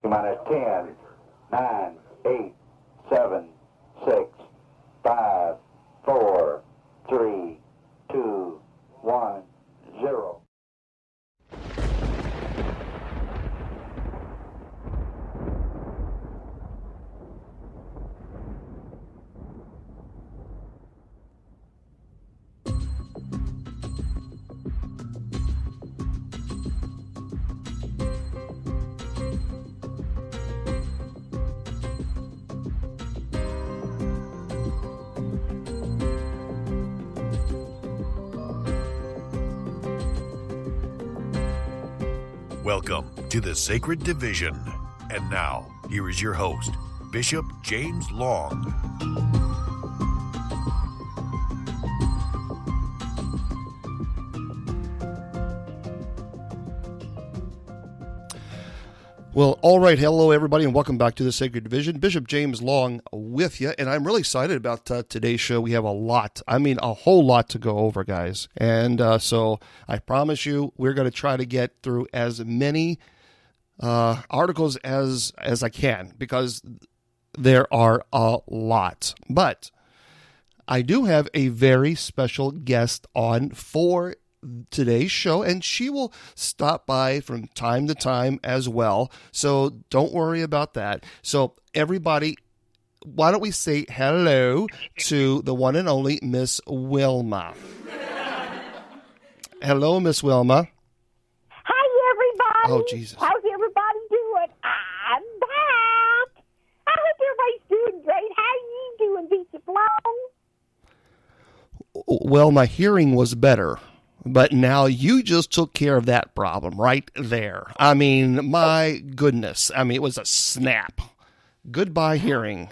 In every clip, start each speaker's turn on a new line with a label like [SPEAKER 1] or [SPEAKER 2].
[SPEAKER 1] Minus 10, 9, 8, 7, 6, 5, 4, 3, 2, 1, 0.
[SPEAKER 2] Welcome to the Sacred Division. And now, here is your host, Bishop James Long.
[SPEAKER 3] Well, all right. Hello, everybody, and welcome back to the Sacred Division. Bishop James Long with you, and I'm really excited about today's show. We have a whole lot to go over, guys. And so I promise you, we're going to try to get through as many articles as I can, because there are a lot. But I do have a very special guest on for today's show, and she will stop by from time to time as well. So don't worry about that. So everybody, why don't we say hello to the one and only Miss Wilma. Hello, Miss Wilma.
[SPEAKER 4] Hi, everybody.
[SPEAKER 3] Oh, Jesus.
[SPEAKER 4] How's everybody doing? I'm back. I hope everybody's doing great. How are you doing, Bishop Long?
[SPEAKER 3] Well, my hearing was better, but now you just took care of that problem right there. I mean, my goodness. I mean, it was a snap. Goodbye, hearing.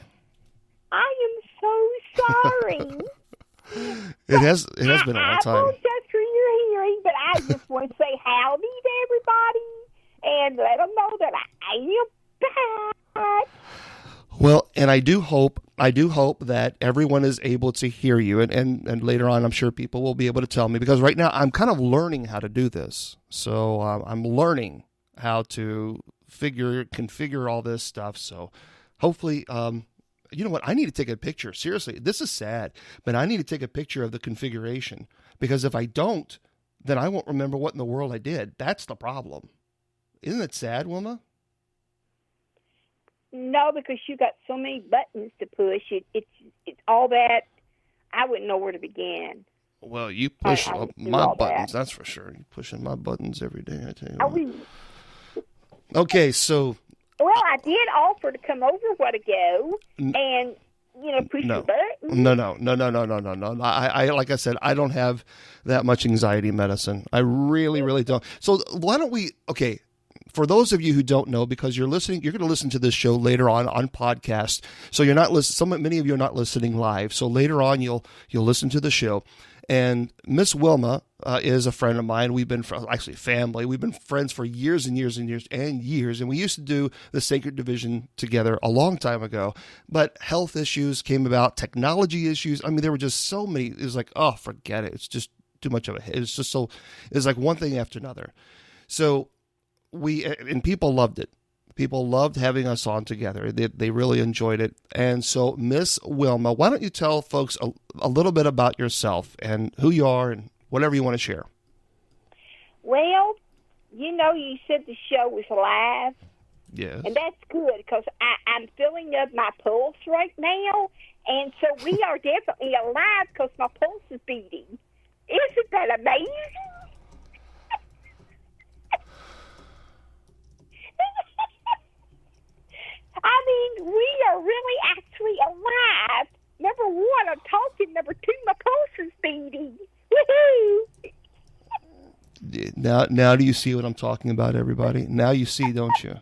[SPEAKER 4] I am so sorry.
[SPEAKER 3] It has been a long
[SPEAKER 4] I
[SPEAKER 3] time.
[SPEAKER 4] apologize for your hearing, but I just want to say howdy to everybody and let them know that I am back.
[SPEAKER 3] Well, and I do hope that everyone is able to hear you, and later on, I'm sure people will be able to tell me, because right now I'm kind of learning how to do this. So I'm learning how to configure all this stuff. So hopefully, you know what? I need to take a picture. Seriously, this is sad, but I need to take a picture of the configuration, because if I don't, then I won't remember what in the world I did. That's the problem. Isn't it sad, Wilma?
[SPEAKER 4] No, because you got so many buttons to push. It's all that. I wouldn't know where to begin.
[SPEAKER 3] Well, you push
[SPEAKER 4] I
[SPEAKER 3] my buttons, that's for sure. You're pushing my buttons every day, I tell you. Okay, so...
[SPEAKER 4] Well, I did offer to come over a while ago and, push the button.
[SPEAKER 3] No. I like I said, I don't have that much anxiety medicine. I really, really don't. So why don't we... Okay, for those of you who don't know, because you're going to listen to this show later on podcast. So you're not listening. Many of you are not listening live. So later on, you'll listen to the show. And Miss Wilma is a friend of mine. We've been actually family. We've been friends for years and years and years and years. And we used to do the Sacred Division together a long time ago. But health issues came about, technology issues. I mean, there were just so many. It was like, oh, forget it. It's just too much of a hit. It's like one thing after another. So people loved it. People loved having us on together. They really enjoyed it. And so, Miss Wilma, why don't you tell folks a little bit about yourself and who you are and whatever you want to share?
[SPEAKER 4] Well, you said the show was live.
[SPEAKER 3] Yes.
[SPEAKER 4] And that's good, because I'm filling up my pulse right now. And so we are definitely alive, because my pulse is beating. Isn't that amazing? I mean, we are really actually alive. Number one, I'm talking. Number two, my pulse is beating. Woohoo!
[SPEAKER 3] Now do you see what I'm talking about, everybody? Now you see, don't you?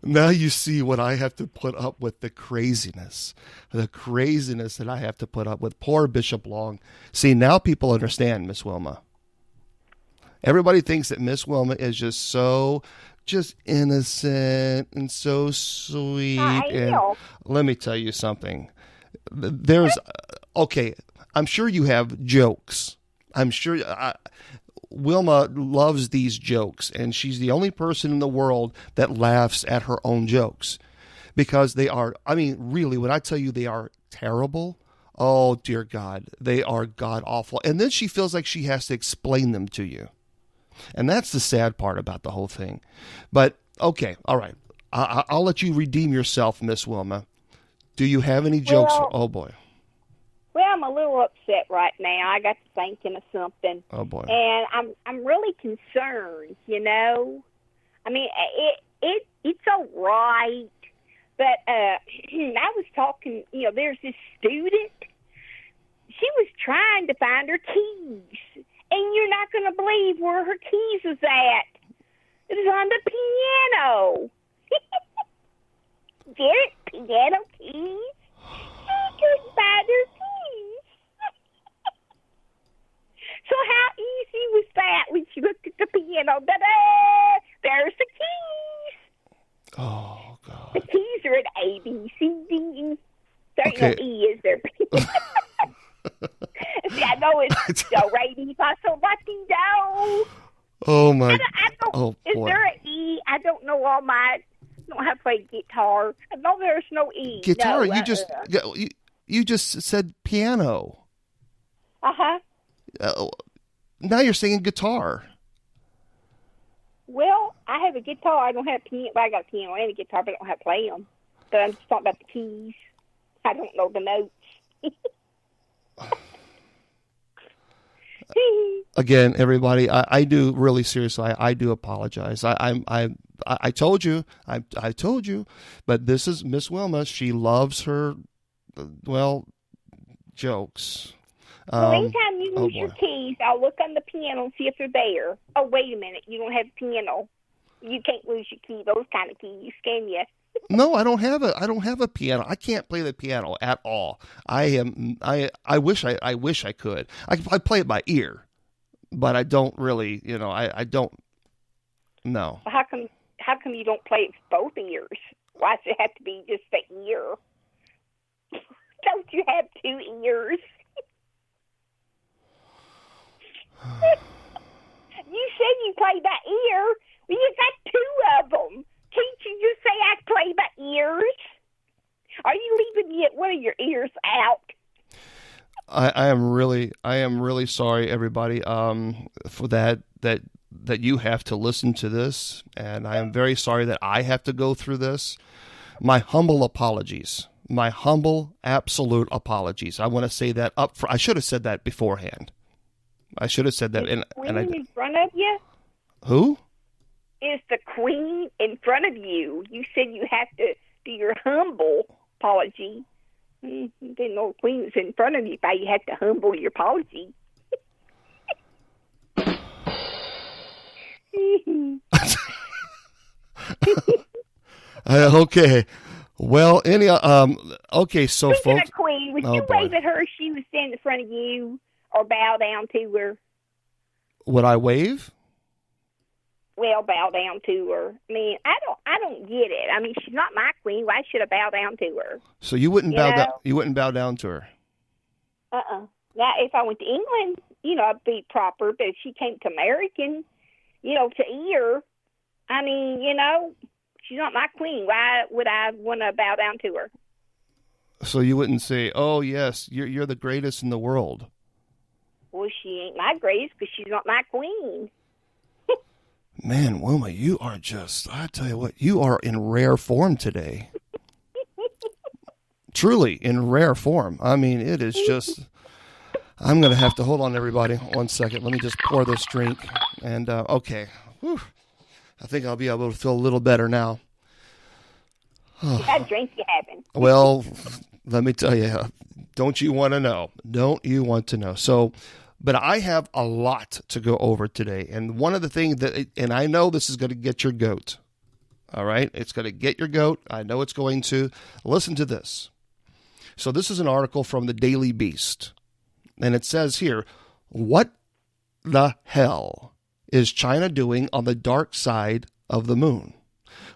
[SPEAKER 3] Now you see what I have to put up with, the craziness that I have to put up with. Poor Bishop Long. See, now people understand, Miss Wilma. Everybody thinks that Miss Wilma is just innocent and so sweet. And let me tell you something. Okay, I'm sure you have jokes. I'm sure Wilma loves these jokes, and she's the only person in the world that laughs at her own jokes because they are, I mean, really, when I tell you they are terrible, oh, dear God, they are God awful. And then she feels like she has to explain them to you. And that's the sad part about the whole thing. But, okay, all right. I'll let you redeem yourself, Miss Wilma. Do you have any jokes?
[SPEAKER 4] Well,
[SPEAKER 3] oh, boy.
[SPEAKER 4] Well, I'm a little upset right now. I got to thinking of something.
[SPEAKER 3] Oh, boy.
[SPEAKER 4] And I'm really concerned, you know. I mean, it's all right. But I was talking, you know, there's this student. She was trying to find her keys. And you're not going to believe where her keys was at. It was on the piano. Get it? Piano keys? She couldn't find her keys. So how easy was that when she looked at the piano? Da-da! There's the keys.
[SPEAKER 3] Oh, God.
[SPEAKER 4] The keys are at A, B, C, D, E. There ain't
[SPEAKER 3] Okay.
[SPEAKER 4] no E, is there? See, I know it's do, re, mi, fa, sol, la, ti, do.
[SPEAKER 3] Oh, my.
[SPEAKER 4] I don't,
[SPEAKER 3] Oh,
[SPEAKER 4] is
[SPEAKER 3] boy.
[SPEAKER 4] there an E? I don't know all my. I don't know how to play guitar. I know there's no E.
[SPEAKER 3] Guitar,
[SPEAKER 4] no,
[SPEAKER 3] you just said piano.
[SPEAKER 4] Uh-huh.
[SPEAKER 3] Now you're singing guitar.
[SPEAKER 4] Well, I have a guitar. I don't have a piano. Well, I got a piano and a guitar, but I don't have to play them. But I'm just talking about the keys. I don't know the notes.
[SPEAKER 3] Again, everybody, I do really seriously. I do apologize. I told you, I told you, but this is Miss Wilma. She loves her, well, jokes.
[SPEAKER 4] Well, anytime you lose
[SPEAKER 3] boy.
[SPEAKER 4] your keys, I'll look on the piano and see if they're there. Oh, wait a minute. You don't have a piano. You can't lose your key, those kind of keys, can you?
[SPEAKER 3] No, I don't have a piano. I can't play the piano at all. I wish I could. I play it by ear, but I don't really, you know, I don't. No.
[SPEAKER 4] Well, how come you don't play it with both ears? Why does it have to be just the ear? Don't you have two ears? You said you play by ear. Well, you got two of them. Can't you just say I play by ears? Are you leaving one of your ears out?
[SPEAKER 3] I am really sorry, everybody, for that you have to listen to this, and I am very sorry that I have to go through this. My humble apologies. My humble, absolute apologies. I want to say that up front. I should have said that beforehand. I should have said that.
[SPEAKER 4] Is the queen in front of you?
[SPEAKER 3] Who?
[SPEAKER 4] Is the queen in front of you? You said you have to do your humble apology. Didn't know the queen was in front of you, but you had to humble your apology.
[SPEAKER 3] Okay. Well, okay, so
[SPEAKER 4] Speaking
[SPEAKER 3] folks.
[SPEAKER 4] of queen, would
[SPEAKER 3] Oh,
[SPEAKER 4] you
[SPEAKER 3] boy.
[SPEAKER 4] wave at her if she was standing in front of you or bow down to her?
[SPEAKER 3] Would I wave?
[SPEAKER 4] Well, bow down to her. I mean, I don't get it. I mean, she's not my queen. Why should I bow down to her?
[SPEAKER 3] So you wouldn't
[SPEAKER 4] You
[SPEAKER 3] bow
[SPEAKER 4] know?
[SPEAKER 3] down. You wouldn't bow down to her.
[SPEAKER 4] Now, if I went to England, you know, I'd be proper. But if she came to American, you know, to ear, I mean, you know, she's not my queen. Why would I want to bow down to her?
[SPEAKER 3] So you wouldn't say, "Oh yes, you're the greatest in the world."
[SPEAKER 4] Well, she ain't my greatest because she's not my queen.
[SPEAKER 3] Man, Wilma, you are just—I tell you what, you are in rare form today. Truly in rare form. I mean, it is just. I'm going to have to hold on, everybody. 1 second. Let me just pour this drink. And okay, whew. I think I'll be able to feel a little better now.
[SPEAKER 4] What drink you having?
[SPEAKER 3] Well, let me tell you, don't you want to know? Don't you want to know? So, but I have a lot to go over today. And one of the things that, and I know this is going to get your goat. All right. It's going to get your goat. I know it's going to. Listen to this. So this is an article from the Daily Beast. And it says here, what the hell is China doing on the dark side of the moon?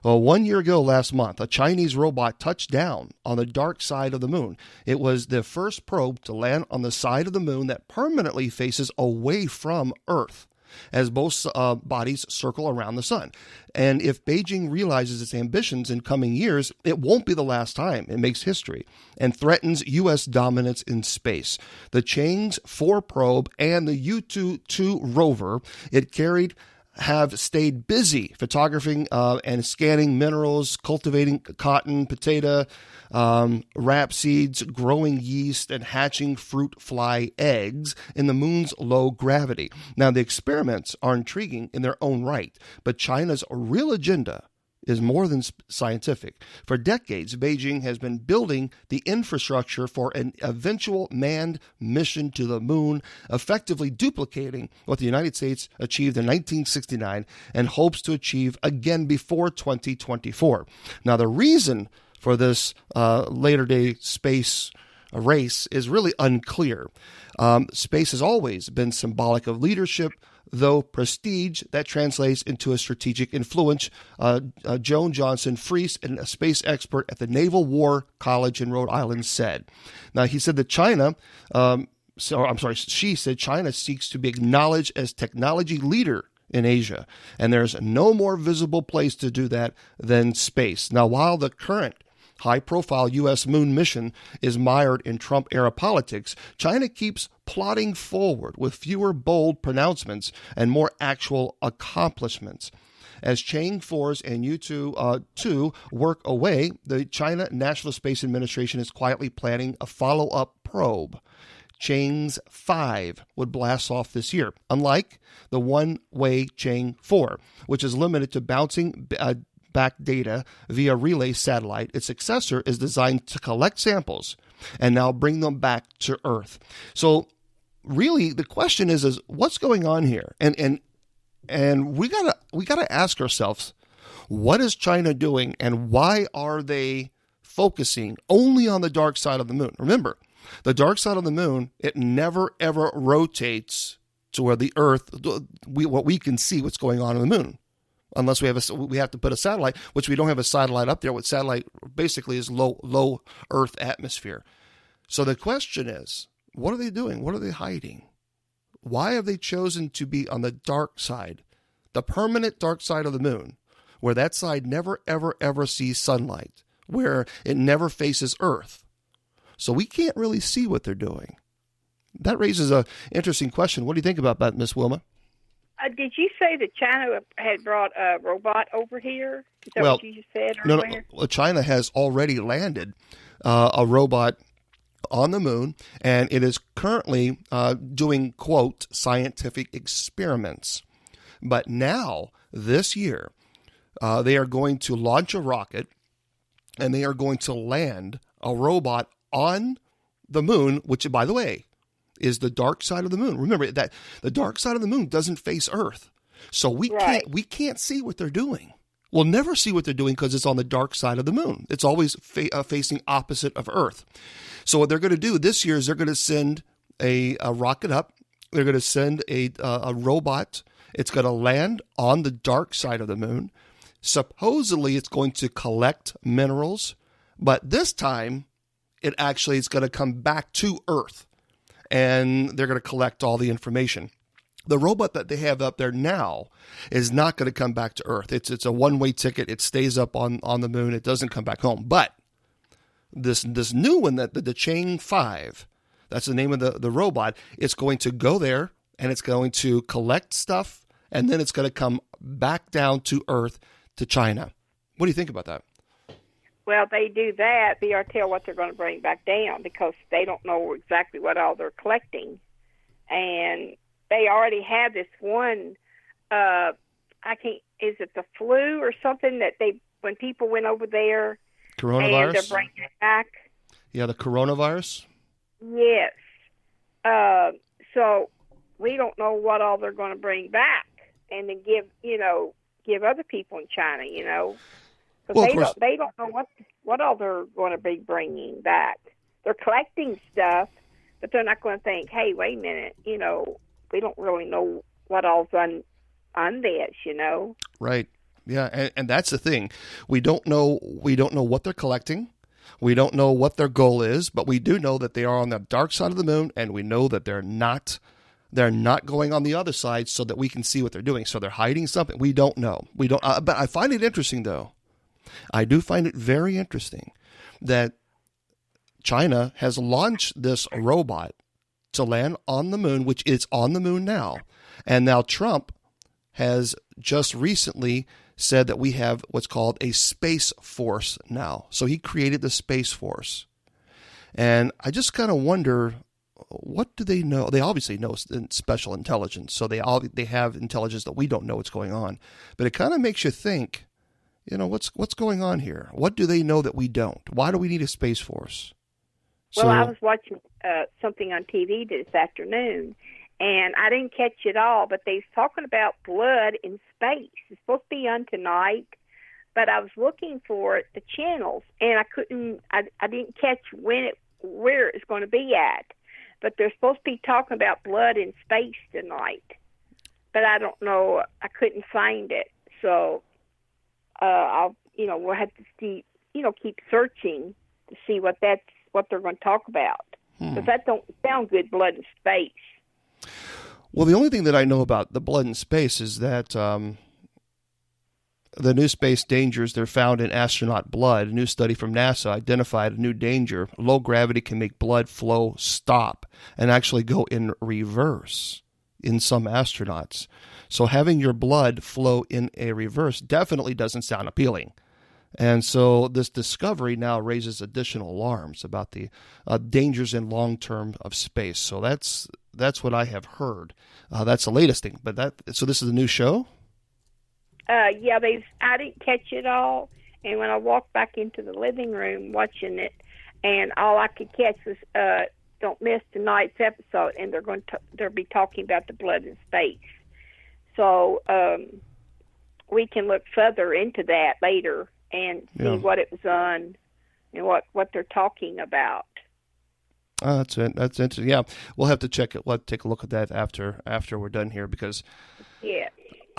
[SPEAKER 3] Well, 1 year ago last month, a Chinese robot touched down on the dark side of the moon. It was the first probe to land on the side of the moon that permanently faces away from Earth. as both bodies circle around the sun. And if Beijing realizes its ambitions in coming years, it won't be the last time it makes history and threatens U.S. dominance in space. The Chang'e 4 probe and the Yutu-2 rover it carried have stayed busy photographing and scanning minerals, cultivating cotton, potato, rapeseeds, growing yeast, and hatching fruit fly eggs in the moon's low gravity. Now, the experiments are intriguing in their own right, but China's real agenda is more than scientific. For decades, Beijing has been building the infrastructure for an eventual manned mission to the moon, effectively duplicating what the United States achieved in 1969 and hopes to achieve again before 2024. Now, the reason for this later-day space race is really unclear. Space has always been symbolic of leadership, though prestige that translates into a strategic influence. Joan Johnson Freese, a space expert at the Naval War College in Rhode Island, said. Now, he said that she said China seeks to be acknowledged as technology leader in Asia, and there's no more visible place to do that than space. Now, while the current high-profile U.S. moon mission is mired in Trump-era politics, China keeps plodding forward with fewer bold pronouncements and more actual accomplishments. As Chang'e 4s and Yutu-2 work away, the China National Space Administration is quietly planning a follow-up probe. Chang'e 5 would blast off this year, unlike the one-way Chang'e 4, which is limited to bouncing back data via relay satellite. Its successor is designed to collect samples and now bring them back to Earth. So really the question is what's going on here? And we gotta ask ourselves, what is China doing and why are they focusing only on the dark side of the moon? Remember, the dark side of the moon, it never ever rotates to where the Earth, what we can see what's going on in the moon. Unless we have to put a satellite, which we don't have a satellite up there. What satellite basically is low Earth atmosphere. So the question is, what are they doing? What are they hiding? Why have they chosen to be on the dark side, the permanent dark side of the moon, where that side never, ever, ever sees sunlight, where it never faces Earth? So we can't really see what they're doing. That raises an interesting question. What do you think about that, Miss Wilma?
[SPEAKER 4] Did you say that China had brought a robot over here? Is that what you just said earlier?
[SPEAKER 3] No. China has already landed a robot on the moon, and it is currently doing, quote, scientific experiments. But now, this year, they are going to launch a rocket, and they are going to land a robot on the moon, which, by the way, is the dark side of the moon. Remember that the dark side of the moon doesn't face Earth. So we can't see what they're doing. We'll never see what they're doing because it's on the dark side of the moon. It's always facing opposite of Earth. So what they're going to do this year is they're going to send a rocket up. They're going to send a robot. It's going to land on the dark side of the moon. Supposedly it's going to collect minerals, but this time it actually is going to come back to Earth. And they're going to collect all the information. The robot that they have up there now is not going to come back to Earth. It's a one-way ticket. It stays up on the moon. It doesn't come back home. But this new one, the Chang'e 5, that's the name of the robot, it's going to go there, and it's going to collect stuff, and then it's going to come back down to Earth to China. What do you think about that?
[SPEAKER 4] Well, they do that. They are tell what they're going to bring back down because they don't know exactly what all they're collecting. And they already have this one, is it the flu or something that when people went over there.
[SPEAKER 3] Coronavirus?
[SPEAKER 4] And they're bringing it back.
[SPEAKER 3] Yeah, the coronavirus?
[SPEAKER 4] Yes. So we don't know what all they're going to bring back and then give other people in China, Because they don't know what all they're going to be bringing back. They're collecting stuff, but they're not going to think, hey, wait a minute, we don't really know what all's on this,
[SPEAKER 3] Right. Yeah, and that's the thing. We don't know what they're collecting. We don't know what their goal is, but we do know that they are on the dark side of the moon, and we know that they're not they're not going on the other side so that we can see what they're doing. So they're hiding something. We don't know. We don't. But I find it interesting, though. I do find it very interesting that China has launched this robot to land on the moon, which is on the moon now. And now Trump has just recently said that we have what's called a Space Force now. So he created the Space Force. And I just kind of wonder, what do they know? They obviously know special intelligence. So they have intelligence that we don't know what's going on. But it kind of makes you think, what's going on here? What do they know that we don't? Why do we need a Space Force?
[SPEAKER 4] Well, I was watching something on TV this afternoon, and I didn't catch it all, but they was talking about blood in space. It's supposed to be on tonight, but I was looking for the channels, and I didn't catch where it's going to be at. But they're supposed to be talking about blood in space tonight. But I don't know. I couldn't find it. So, we'll have to see, keep searching to see what they're going to talk about. Because that don't sound good, blood in space.
[SPEAKER 3] Well, the only thing that I know about the blood in space is that the new space dangers, they're found in astronaut blood. A new study from NASA identified a new danger. Low gravity can make blood flow stop and actually go in reverse in some astronauts. So having your blood flow in a reverse definitely doesn't sound appealing. And so this discovery now raises additional alarms about the dangers in long term of space. So that's what I have heard. That's the latest thing. But so this is a new show?
[SPEAKER 4] Yeah, I didn't catch it all, and when I walked back into the living room watching it, and all I could catch was "Don't miss tonight's episode," and they'll be talking about the blood in space. So we can look further into that later and see what it was on and what they're talking about.
[SPEAKER 3] Oh, that's interesting. Yeah, we'll have to check it. We'll take a look at that after we're done here because.
[SPEAKER 4] Yeah.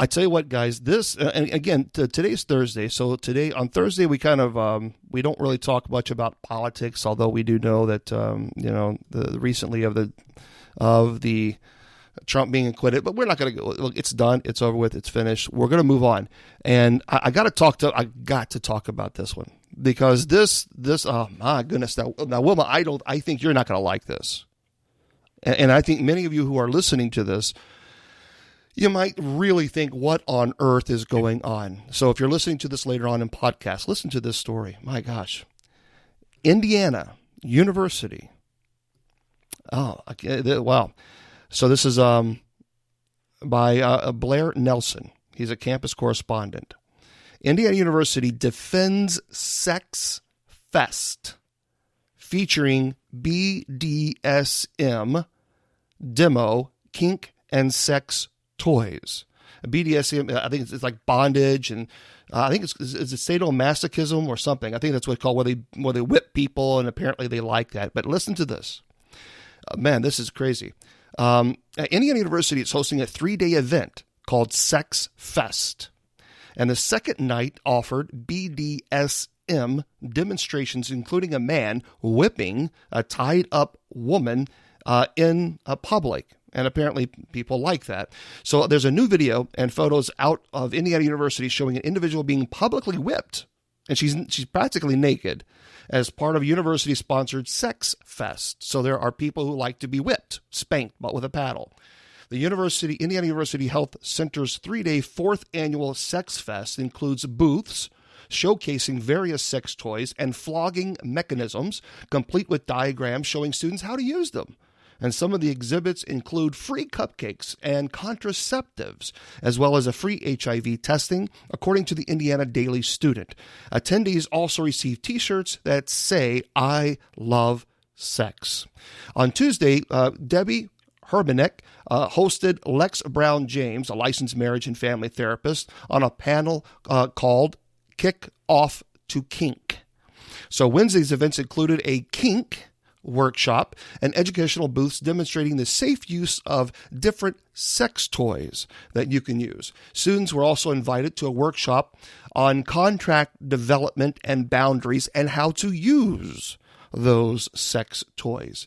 [SPEAKER 3] I tell you what, guys, this, and again, today's Thursday. So today, on Thursday, we kind of, we don't really talk much about politics, although we do know that, the recently of the Trump being acquitted, but we're not going to go, look, it's done. It's over with. It's finished. We're going to move on. And I got to talk about this one because this, oh my goodness. Now, Wilma, I think you're not going to like this. And I think many of you who are listening to this, you might really think, what on earth is going on? So if you're listening to this later on in podcast, listen to this story. My gosh. Indiana University. Oh, okay, wow. So this is by Blair Nelson. He's a campus correspondent. Indiana University defends Sex Fest featuring BDSM, demo, kink, and sex toys. BDSM, I think it's like bondage, and I think it's sadomasochism or something. I think that's what it's called, where they whip people, and apparently they like that. But listen to this. Man, this is crazy. Indiana University is hosting a 3-day event called Sex Fest. And the second night offered BDSM demonstrations, including a man whipping a tied-up woman in public. And apparently people like that. So there's a new video and photos out of Indiana University showing an individual being publicly whipped. And she's practically naked as part of a university-sponsored Sex Fest. So there are people who like to be whipped, spanked, but with a paddle. The Indiana University Health Center's 3-day 4th annual Sex Fest includes booths showcasing various sex toys and flogging mechanisms, complete with diagrams showing students how to use them. And some of the exhibits include free cupcakes and contraceptives, as well as a free HIV testing, according to the Indiana Daily Student. Attendees also receive T-shirts that say, "I love sex." On Tuesday, Debbie Herbenek hosted Lex Brown James, a licensed marriage and family therapist, on a panel called Kick Off to Kink. So Wednesday's events included a kink workshop and educational booths demonstrating the safe use of different sex toys that you can use. Students were also invited to a workshop on contract development and boundaries and how to use those sex toys.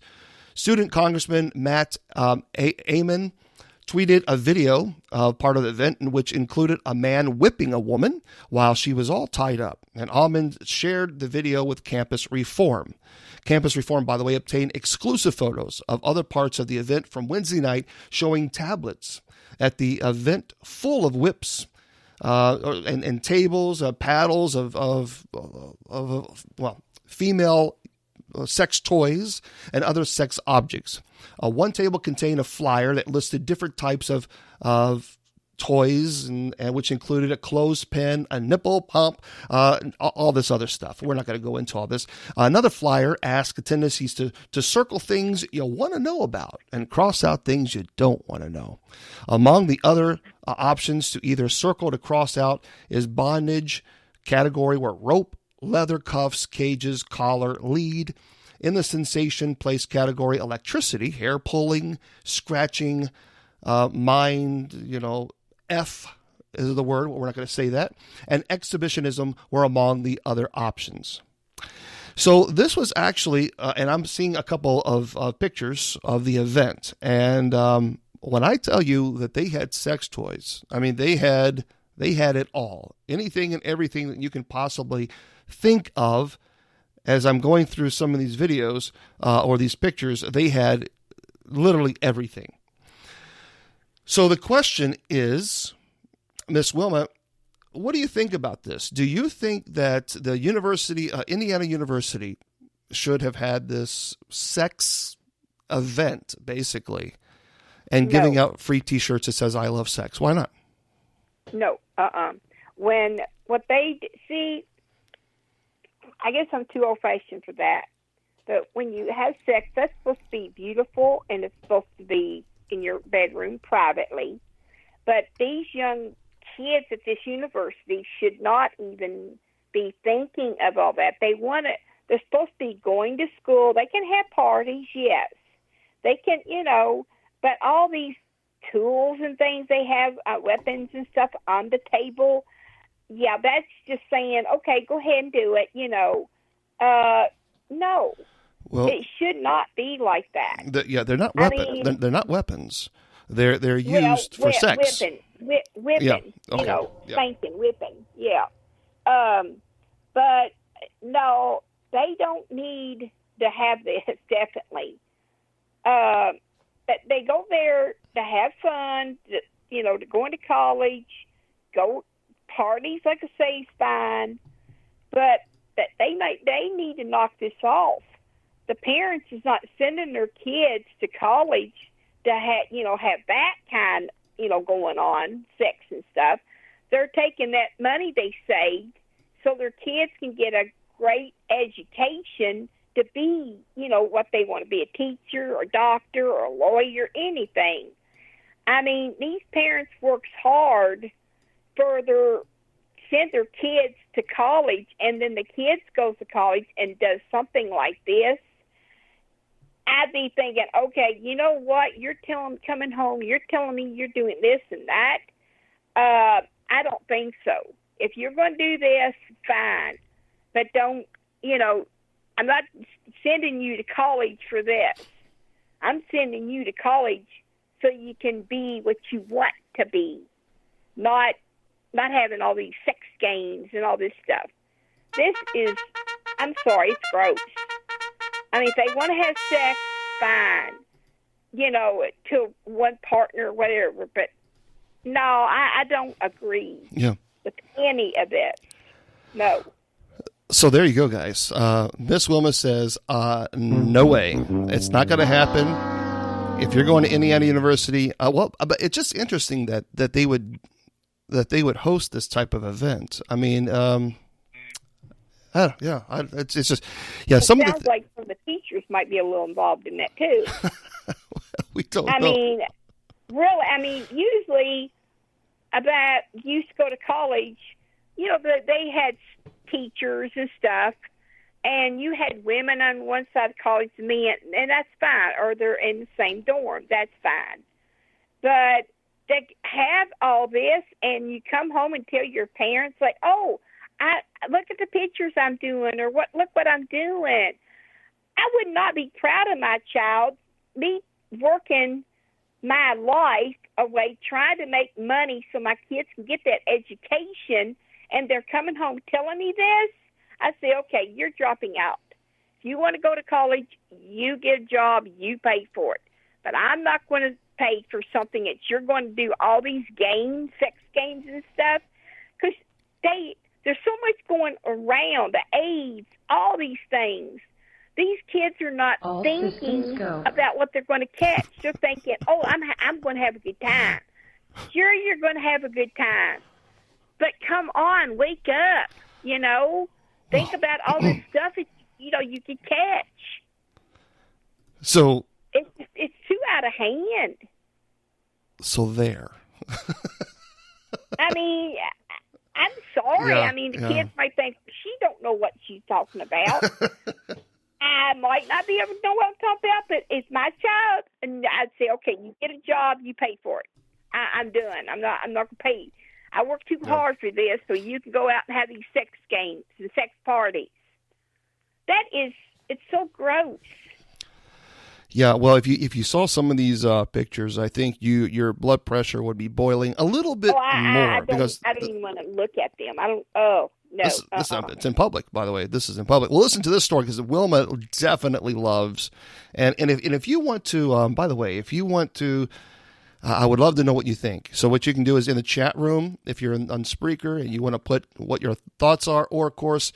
[SPEAKER 3] Student Congressman Matt Amon tweeted a video of part of the event in which included a man whipping a woman while she was all tied up. And Almond shared the video with Campus Reform. Campus Reform, by the way, obtained exclusive photos of other parts of the event from Wednesday night showing tablets at the event full of whips and tables, paddles of female sex toys and other sex objects. One table contained a flyer that listed different types of toys, and which included a clothespin, a nipple pump, all this other stuff. We're not going to go into all this. Another flyer asked attendees to circle things you want to know about and cross out things you don't want to know. Among the other options to either circle or to cross out is bondage category, where rope, leather cuffs, cages, collar, lead. In the sensation place category, electricity, hair pulling, scratching, mind, F is the word. We're not going to say that. And exhibitionism were among the other options. So this was actually, and I'm seeing a couple of pictures of the event. And when I tell you that they had sex toys, I mean, they had it all. Anything and everything that you can possibly think of. As I'm going through some of these videos or these pictures, they had literally everything. So the question is, Miss Wilma, what do you think about this? Do you think that the university, Indiana University, should have had this sex event, basically, and giving out free T-shirts that says "I love sex"? Why not?
[SPEAKER 4] No. When what they see. I guess I'm too old-fashioned for that. But when you have sex, that's supposed to be beautiful, and it's supposed to be in your bedroom privately. But these young kids at this university should not even be thinking of all that. They're supposed to be going to school. They can have parties, yes. They can, but all these tools and things they have, weapons and stuff on the table. Yeah, that's just saying, okay, go ahead and do it, no.
[SPEAKER 3] Well,
[SPEAKER 4] it should not be like that.
[SPEAKER 3] They're not weapons. They're not weapons. They're used for sex.
[SPEAKER 4] Whipping,
[SPEAKER 3] yeah. Okay.
[SPEAKER 4] spanking, whipping, yeah. But no, they don't need to have this, definitely. But they go there to have fun, to go into college, parties, like I say, is fine, but that they need to knock this off. The parents is not sending their kids to college to have that kind, going on, sex and stuff. They're taking that money they saved so their kids can get a great education to be, what they want to be, a teacher or a doctor or a lawyer, anything. I mean, these parents works hard send their kids to college, and then the kids goes to college and does something like this. I'd be thinking, okay, you know what? Coming home, you're telling me you're doing this and that. I don't think so. If you're going to do this, fine. But don't, I'm not sending you to college for this. I'm sending you to college so you can be what you want to be, not having all these sex games and all this stuff. This is, I'm sorry, it's gross. I mean, if they want to have sex, fine, to one partner or whatever. But no, I don't agree with any of it. No.
[SPEAKER 3] So there you go, guys. Miss Wilma says, no way. It's not going to happen. If you're going to Indiana University, but it's just interesting that they would host this type of event. I mean, it's just,
[SPEAKER 4] it sounds like some of the teachers might be a little involved in that too.
[SPEAKER 3] We don't know.
[SPEAKER 4] I mean, usually used to go to college, they had teachers and stuff, and you had women on one side of college and men, and that's fine, or they're in the same dorm, that's fine. But to have all this, and you come home and tell your parents, like, oh, I look at the pictures I'm doing, or look what I'm doing. I would not be proud of my child me working my life away trying to make money so my kids can get that education, and they're coming home telling me this, I say, okay, you're dropping out. If you want to go to college, you get a job, you pay for it. But I'm not going to pay for something that you're going to do all these games, sex games and stuff, because there's so much going around, the AIDS, all these things. These kids are not
[SPEAKER 5] All
[SPEAKER 4] thinking
[SPEAKER 5] go.
[SPEAKER 4] about what they're going to catch. They're thinking, oh, I'm going to have a good time. Sure, you're going to have a good time. But come on, wake up, Think about all this stuff that, you could catch.
[SPEAKER 3] So
[SPEAKER 4] It's too out of hand.
[SPEAKER 3] So there.
[SPEAKER 4] I mean, I'm sorry.
[SPEAKER 3] Yeah,
[SPEAKER 4] I mean, the
[SPEAKER 3] yeah.
[SPEAKER 4] kids might think she don't know what she's talking about. I might not be able to know what I'm talking about, but it's my child, and I'd say, okay, you get a job, you pay for it. I'm done. I'm not going to pay. I work too hard for this, so you can go out and have these sex games and sex parties. It's so gross.
[SPEAKER 3] Yeah, well, if you saw some of these pictures, I think your blood pressure would be boiling a little bit more
[SPEAKER 4] I don't
[SPEAKER 3] because
[SPEAKER 4] even want to look at them. I don't. Oh no,
[SPEAKER 3] this it's in public. By the way, this is in public. Well, listen to this story because Wilma definitely loves, and if you want to, by the way, if you want to. I would love to know what you think. So what you can do is in the chat room, if you're on Spreaker and you want to put what your thoughts are, or of course,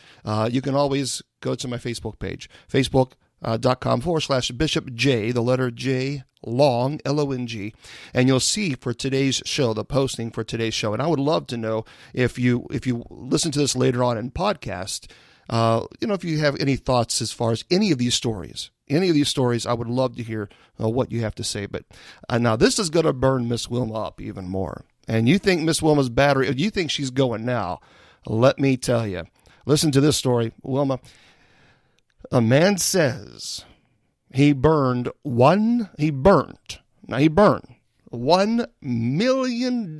[SPEAKER 3] you can always go to my Facebook page, facebook.com/Bishop J, the letter J, Long, Long, and you'll see for today's show, the posting for today's show. And I would love to know if you listen to this later on in podcast, if you have any thoughts as far as any of these stories. Any of these stories, I would love to hear what you have to say. But now this is going to burn Miss Wilma up even more. And you think Miss Wilma's battery, you think she's going now. Let me tell you. Listen to this story, Wilma. A man says he burned $1 million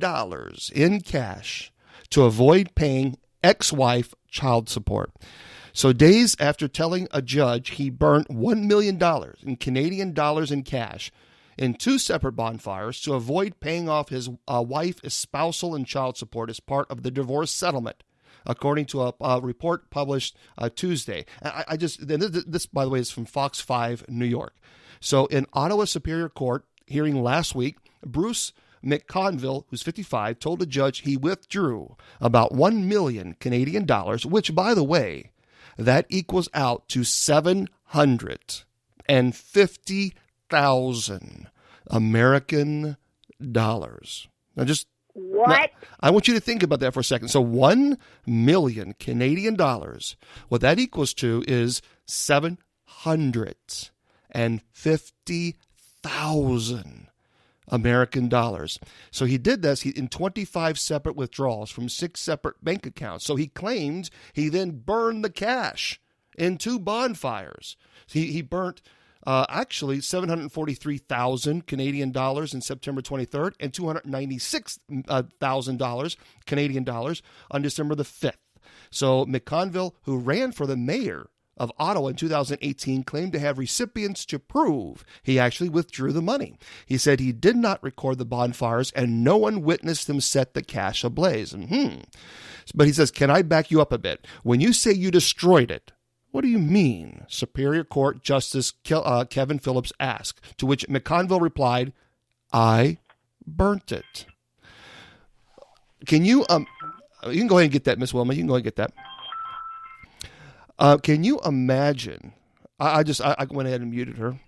[SPEAKER 3] in cash to avoid paying ex-wife child support. So days after telling a judge he burnt $1 million in Canadian dollars in cash in two separate bonfires to avoid paying off his wife's spousal and child support as part of the divorce settlement, according to a report published Tuesday. This, by the way, is from Fox 5 New York. So in Ottawa Superior Court hearing last week, Bruce McConville, who's 55, told the judge he withdrew about 1 million Canadian dollars, which, by the way, that equals out to 750,000 American dollars. Now,
[SPEAKER 4] what?
[SPEAKER 3] I want you to think about that for a second. So 1 million Canadian dollars, what that equals to is 750,000 American dollars. So he did this in 25 separate withdrawals from 6 separate bank accounts. So he claimed he then burned the cash in 2 bonfires. He burnt actually 743,000 Canadian dollars in September 23rd and $296,000 Canadian dollars on December the 5th. So McConville, who ran for the mayor of Ottawa in 2018, claimed to have recipients to prove he actually withdrew the money. He said he did not record the bonfires and no one witnessed him set the cash ablaze. But he says, can I back you up a bit? When you say you destroyed it, what do you mean? Superior Court Justice Kevin Phillips asked, to which McConville replied, I burnt it. Can you can go ahead and get that, Miss Wilma. You can go ahead and get that. Can you imagine? I went ahead and muted her.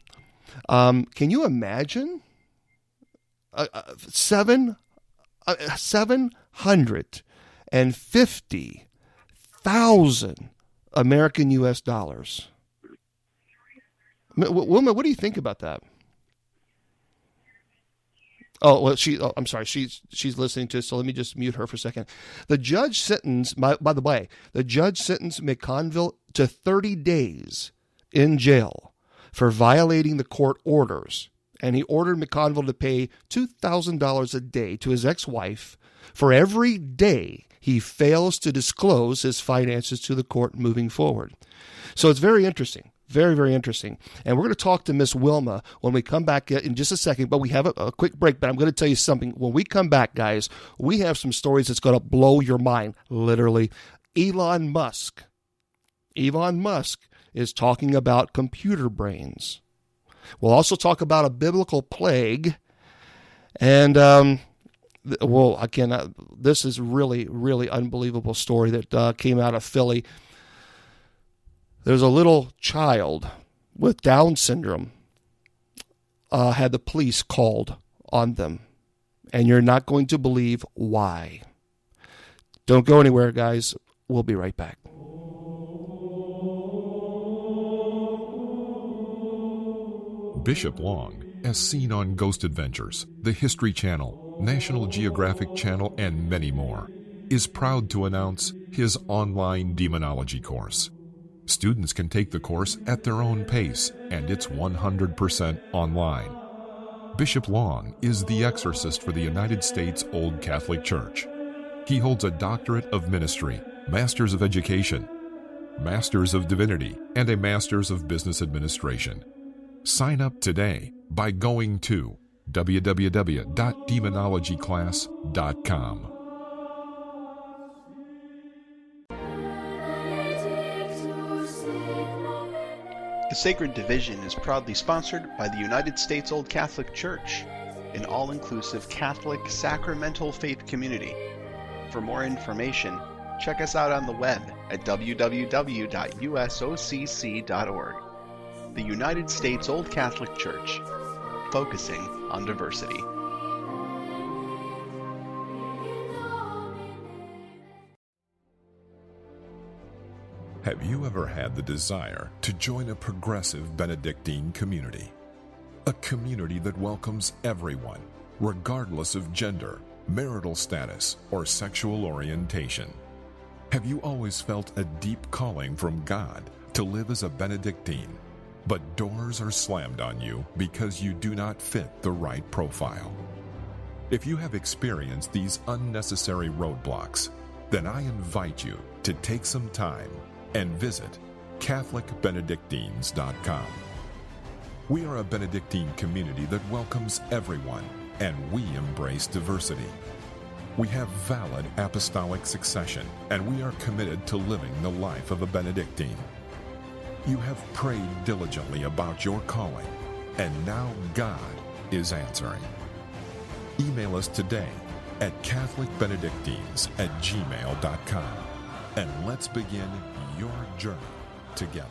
[SPEAKER 3] Can you imagine 750,000 American U.S. dollars? Wilma, what do you think about that? Oh, well, I'm sorry. She's listening to us, so let me just mute her for a second. The judge sentenced, by the way, McConville to 30 days in jail for violating the court orders, and he ordered McConville to pay $2,000 a day to his ex-wife for every day he fails to disclose his finances to the court moving forward. So it's very interesting. Very, very interesting. And we're going to talk to Miss Wilma when we come back in just a second, but we have a quick break. But I'm going to tell you something. When we come back, guys, we have some stories that's going to blow your mind, literally. Elon Musk is talking about computer brains. We'll also talk about a biblical plague. And, this is really, really unbelievable story that came out of Philly. There's a little child with Down syndrome had the police called on them. And you're not going to believe why. Don't go anywhere, guys. We'll be right back.
[SPEAKER 5] Bishop Long, as seen on Ghost Adventures, the History Channel, National Geographic Channel, and many more, is proud to announce his online demonology course. Students can take the course at their own pace, and it's 100% online. Bishop Long is the exorcist for the United States Old Catholic Church. He holds a doctorate of ministry, Masters of Education, Masters of Divinity, and a Masters of Business Administration. Sign up today by going to www.demonologyclass.com.
[SPEAKER 6] The Sacred Division is proudly sponsored by the United States Old Catholic Church, an all-inclusive Catholic sacramental faith community. For more information, check us out on the web at www.usocc.org. The United States Old Catholic Church, focusing on diversity.
[SPEAKER 5] Have you ever had the desire to join a progressive Benedictine community? A community that welcomes everyone, regardless of gender, marital status, or sexual orientation. Have you always felt a deep calling from God to live as a Benedictine, but doors are slammed on you because you do not fit the right profile? If you have experienced these unnecessary roadblocks, then I invite you to take some time and visit CatholicBenedictines.com. We are a Benedictine community that welcomes everyone, and we embrace diversity. We have valid apostolic succession, and we are committed to living the life of a Benedictine. You have prayed diligently about your calling, and now God is answering. Email us today at CatholicBenedictines@gmail.com, and let's begin your journey together.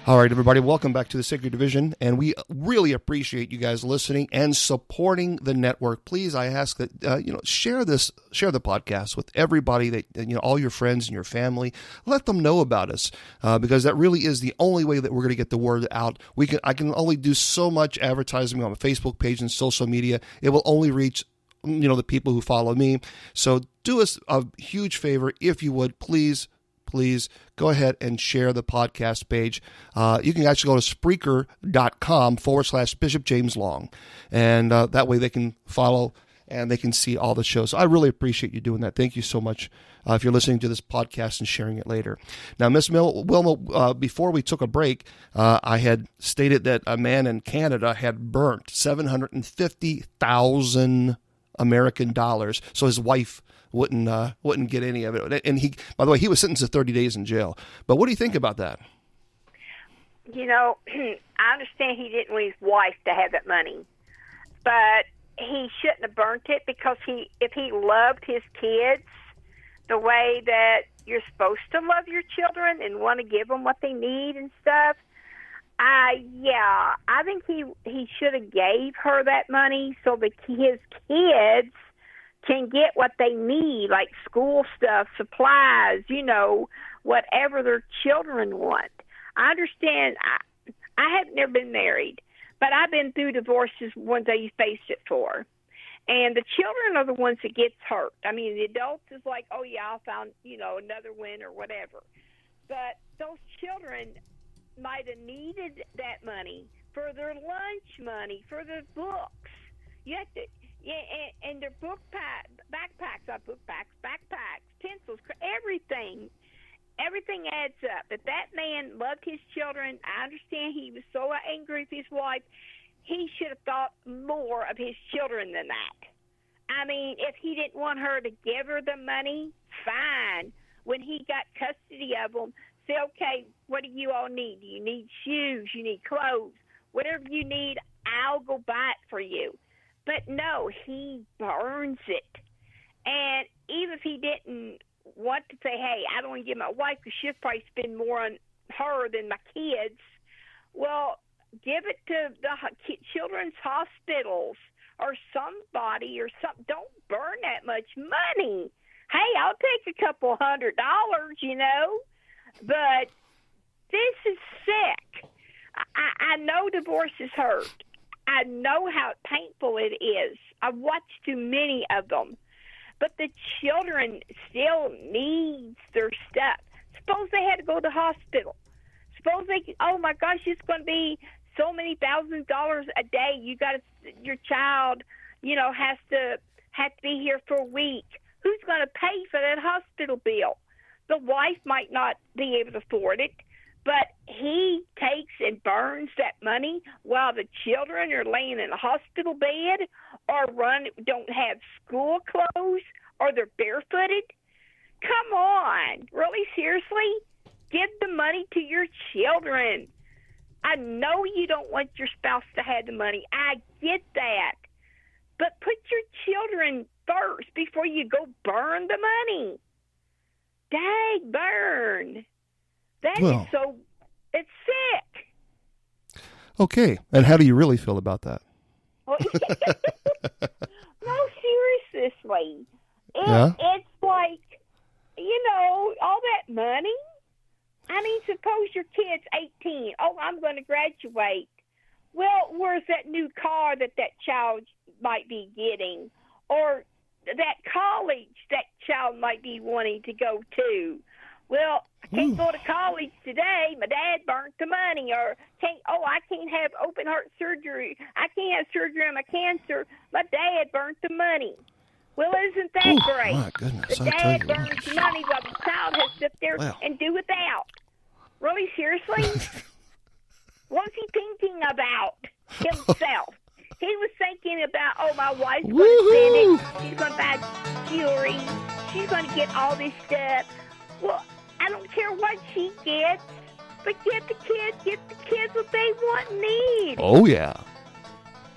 [SPEAKER 3] All right, everybody, welcome back to the Sacred Division, and we really appreciate you guys listening and supporting the network. Please, I ask that share the podcast with everybody, that all your friends and your family. Let them know about us, because that really is the only way that we're going to get the word out. I can only do so much advertising on my Facebook page and social media. It will only reach the people who follow me. So do us a huge favor, if you would, please go ahead and share the podcast page. You can actually go to Spreaker.com/Bishop James Long. And that way they can follow and they can see all the shows. I really appreciate you doing that. Thank you so much if you're listening to this podcast and sharing it later. Now, Miss Wilma, before we took a break, I had stated that a man in Canada had burnt $750,000 American dollars. So his wife wouldn't get any of it. And he, by the way, he was sentenced to 30 days in jail. But what do you think about that?
[SPEAKER 4] I understand he didn't want his wife to have that money, but he shouldn't have burnt it, because if he loved his kids the way that you're supposed to love your children and want to give them what they need and stuff, Yeah, I think he should have gave her that money so that his kids can get what they need, like school stuff, supplies, whatever their children want. I understand. I have never been married, but I've been through divorces ones I faced it for. And the children are the ones that gets hurt. I mean, the adults is like, oh, yeah, I found, another win or whatever. But those children might have needed that money for their lunch money, for their books. You have to, and their backpacks, backpacks, pencils, everything. Everything adds up. If that man loved his children, I understand he was so angry with his wife, he should have thought more of his children than that. I mean, if he didn't want her to give her the money, fine. When he got custody of them, say, okay, what do you all need? Do you need shoes? You need clothes? Whatever you need, I'll go buy it for you. But no, he burns it. And even if he didn't want to say, hey, I don't want to give my wife because she'll probably spend more on her than my kids, well, give it to the children's hospitals or somebody or something. Don't burn that much money. Hey, I'll take a couple $100, but this is sick. I know divorces hurt. I know how painful it is. I've watched too many of them. But the children still need their stuff. Suppose they had to go to the hospital. Suppose oh my gosh, it's going to be so many $1,000s a day. Your child, has to be here for a week. Who's going to pay for that hospital bill? The wife might not be able to afford it, but he takes and burns that money while the children are laying in a hospital bed or don't have school clothes or they're barefooted. Come on. Really, seriously? Give the money to your children. I know you don't want your spouse to have the money. I get that. But put your children first before you go burn the money. Dag burn. It's sick.
[SPEAKER 3] Okay. And how do you really feel about that?
[SPEAKER 4] No, seriously.
[SPEAKER 3] Yeah?
[SPEAKER 4] It's like, all that money. I mean, suppose your kid's 18. Oh, I'm going to graduate. Well, where's that new car that child might be getting? Or that college that child might be wanting to go to? Well, I can't go to college today. My dad burnt the money. Or, I can't have open heart surgery. I can't have surgery on my cancer. My dad burnt the money. Well, isn't that great?
[SPEAKER 3] My goodness.
[SPEAKER 4] The dad burns money while the child has to sit there and do without. Really, seriously? What was he thinking about himself? He was thinking about, my wife's going to spend it. She's going to buy jewelry. She's going to get all this stuff. Well, I don't care what she gets, but get the kids what they want and need.
[SPEAKER 3] Oh, yeah.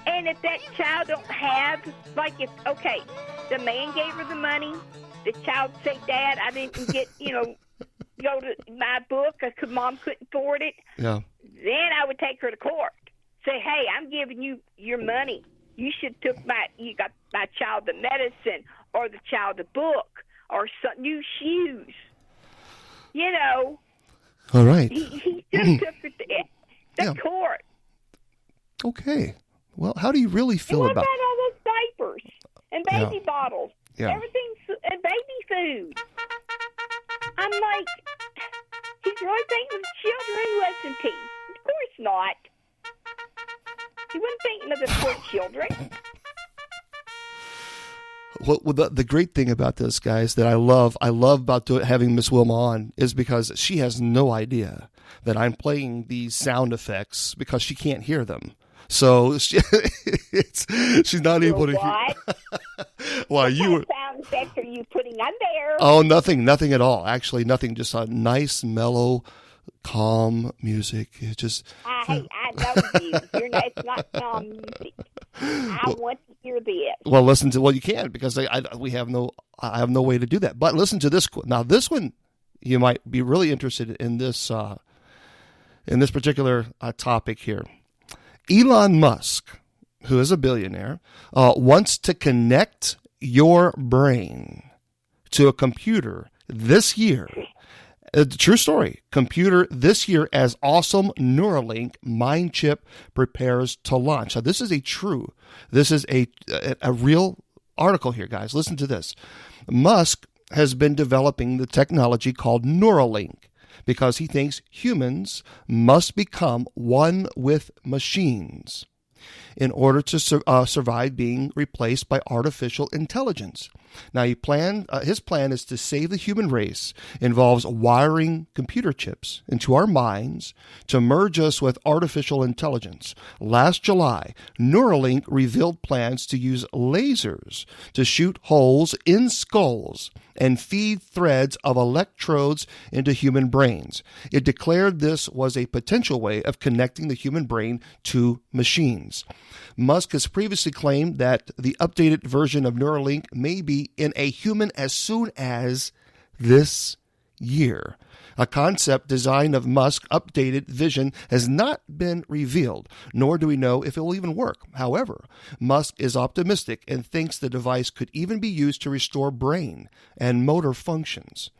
[SPEAKER 4] And if that child don't have, the man gave her the money, the child say, Dad, I didn't get, go to my book because Mom couldn't afford it.
[SPEAKER 3] Yeah.
[SPEAKER 4] Then I would take her to court. Say, hey, I'm giving you your money. You should you got my child the medicine or the child the book or some new shoes.
[SPEAKER 3] All right.
[SPEAKER 4] He just took it to the court.
[SPEAKER 3] Okay. Well, how do you really feel
[SPEAKER 4] and what
[SPEAKER 3] about
[SPEAKER 4] all those diapers and baby bottles?
[SPEAKER 3] Yeah.
[SPEAKER 4] Everything's and baby food. I'm like, he's really thinking of the children, wasn't he? Of course not. He wasn't thinking of the poor children.
[SPEAKER 3] Well, the great thing about this, guys, that I love about having Miss Wilma on is because she has no idea that I'm playing these sound effects because she can't hear them. So she's not able to hear. Well,
[SPEAKER 4] what kind of sound effects are you putting on there?
[SPEAKER 3] Oh, nothing at all. Actually, nothing. Just a nice, mellow, calm music. It just.
[SPEAKER 4] I know you. It's not calm music. I want to hear this.
[SPEAKER 3] Well, listen to. Well, you can because I have no way to do that. But listen to this. Now, this one, you might be really interested in this. in this particular topic here. Elon Musk, who is a billionaire, wants to connect your brain to a computer this year. True story. Computer this year as awesome Neuralink mind chip prepares to launch. Now, this is a real article here, guys. Listen to this. Musk has been developing the technology called Neuralink because he thinks humans must become one with machines in order to survive being replaced by artificial intelligence. Now, his plan is to save the human race, involves wiring computer chips into our minds to merge us with artificial intelligence. Last July, Neuralink revealed plans to use lasers to shoot holes in skulls and feed threads of electrodes into human brains. It declared this was a potential way of connecting the human brain to machines. Musk has previously claimed that the updated version of Neuralink may be in a human as soon as this year. A concept design of Musk's updated vision has not been revealed, nor do we know if it will even work. However, Musk is optimistic and thinks the device could even be used to restore brain and motor functions.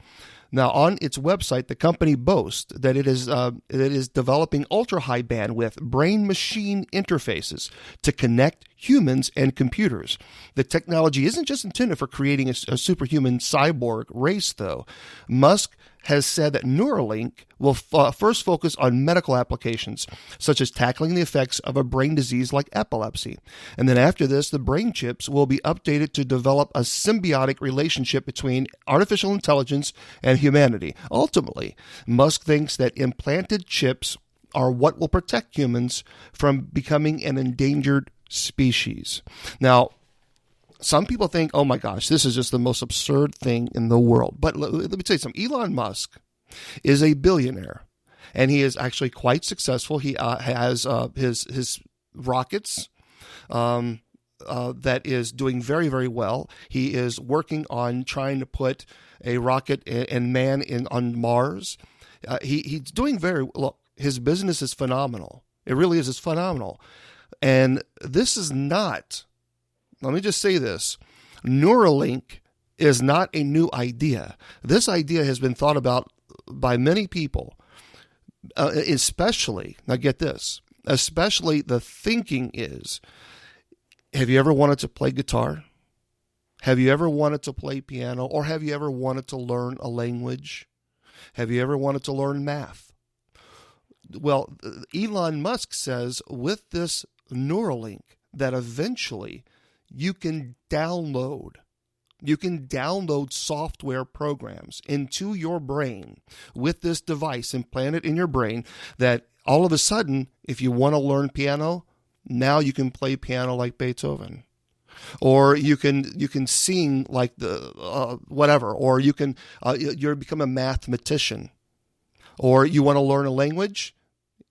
[SPEAKER 3] Now, on its website, the company boasts that it is developing ultra-high bandwidth brain-machine interfaces to connect humans and computers. The technology isn't just intended for creating a superhuman cyborg race, though. Musk has said that Neuralink will first focus on medical applications, such as tackling the effects of a brain disease like epilepsy. And then after this, the brain chips will be updated to develop a symbiotic relationship between artificial intelligence and humanity. Ultimately, Musk thinks that implanted chips are what will protect humans from becoming an endangered species. Now, some people think, oh my gosh, this is just the most absurd thing in the world. But let me tell you something. Elon Musk is a billionaire, and he is actually quite successful. He has his rockets that is doing very, very well. He is working on trying to put a rocket and man on Mars. He's doing look, his business is phenomenal. It really is. It's phenomenal. And this is not... Let me just say this. Neuralink is not a new idea. This idea has been thought about by many people, especially, now get this, especially the thinking is, have you ever wanted to play guitar? Have you ever wanted to play piano? Or have you ever wanted to learn a language? Have you ever wanted to learn math? Well, Elon Musk says with this Neuralink that eventually you can download software programs into your brain with this device implanted in your brain that all of a sudden, if you want to learn piano, now you can play piano like Beethoven. Or you can sing like the whatever, or you become a mathematician. Or you want to learn a language,